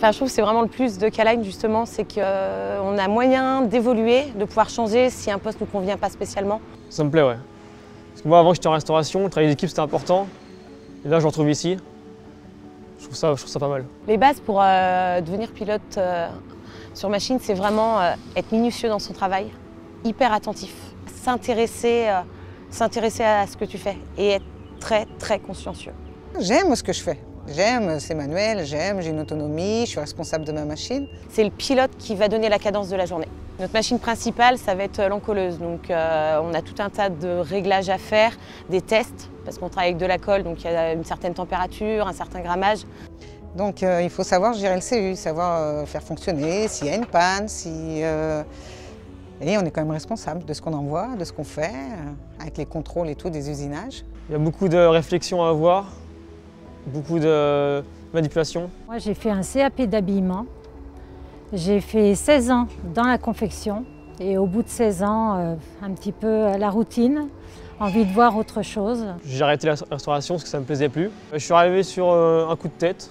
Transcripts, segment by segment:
Enfin, je trouve que c'est vraiment le plus de K-Line justement, c'est qu'on a moyen d'évoluer, de pouvoir changer si un poste ne nous convient pas spécialement. Ça me plaît, ouais. Parce que moi avant j'étais en restauration, le travail d'équipe c'était important. Et là je le retrouve ici. Je trouve ça pas mal. Les bases pour devenir pilote sur machine, c'est vraiment être minutieux dans son travail, hyper attentif, s'intéresser à ce que tu fais et être très très consciencieux. J'aime ce que je fais. J'aime, c'est manuel, j'ai une autonomie, je suis responsable de ma machine. C'est le pilote qui va donner la cadence de la journée. Notre machine principale, ça va être l'encolleuse. Donc on a tout un tas de réglages à faire, des tests, parce qu'on travaille avec de la colle, donc il y a une certaine température, un certain grammage. Donc il faut savoir gérer le CU, savoir faire fonctionner, s'il y a une panne, Et on est quand même responsable de ce qu'on envoie, de ce qu'on fait, avec les contrôles et tout des usinages. Il y a beaucoup de réflexions à avoir, beaucoup de manipulation. Moi j'ai fait un CAP d'habillement. J'ai fait 16 ans dans la confection et au bout de 16 ans, un petit peu la routine, envie de voir autre chose. J'ai arrêté la restauration parce que ça ne me plaisait plus. Je suis arrivé sur un coup de tête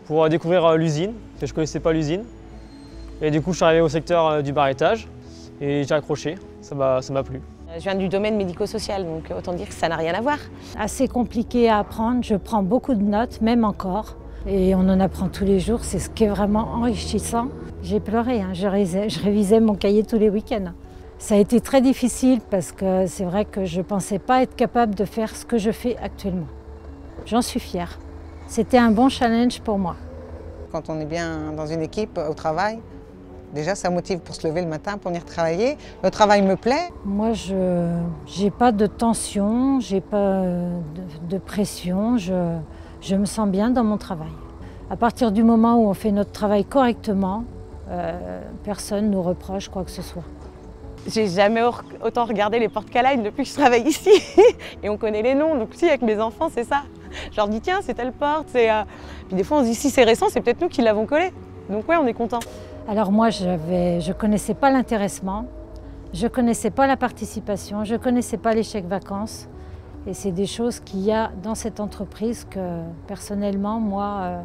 pour découvrir l'usine, parce que je ne connaissais pas l'usine. Et du coup, je suis arrivé au secteur du bar-étage et j'ai accroché, ça m'a plu. Je viens du domaine médico-social, donc autant dire que ça n'a rien à voir. Assez compliqué à apprendre, je prends beaucoup de notes, même encore. Et on en apprend tous les jours, c'est ce qui est vraiment enrichissant. J'ai pleuré, hein. Je révisais mon cahier tous les week-ends. Ça a été très difficile parce que c'est vrai que je ne pensais pas être capable de faire ce que je fais actuellement. J'en suis fière. C'était un bon challenge pour moi. Quand on est bien dans une équipe au travail, déjà ça motive pour se lever le matin, pour venir travailler. Le travail me plaît. Moi, je n'ai pas de tension, je n'ai pas de pression. Je me sens bien dans mon travail. À partir du moment où on fait notre travail correctement, personne ne nous reproche quoi que ce soit. J'ai jamais autant regardé les portes K-Line depuis que je travaille ici. Et on connaît les noms, donc si avec mes enfants c'est ça. Je leur dis tiens c'est telle porte, Puis des fois on se dit si c'est récent c'est peut-être nous qui l'avons collé. Donc ouais on est content. Alors moi je ne connaissais pas l'intéressement, je ne connaissais pas la participation, je ne connaissais pas les chèques vacances. Et c'est des choses qu'il y a dans cette entreprise que personnellement moi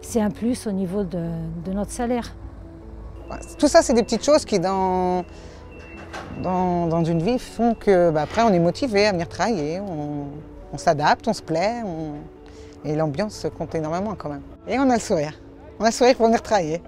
c'est un plus au niveau de notre salaire. Tout ça c'est des petites choses qui dans une vie font que après on est motivé à venir travailler, on s'adapte, on se plaît, et l'ambiance compte énormément quand même. Et on a le sourire pour venir travailler.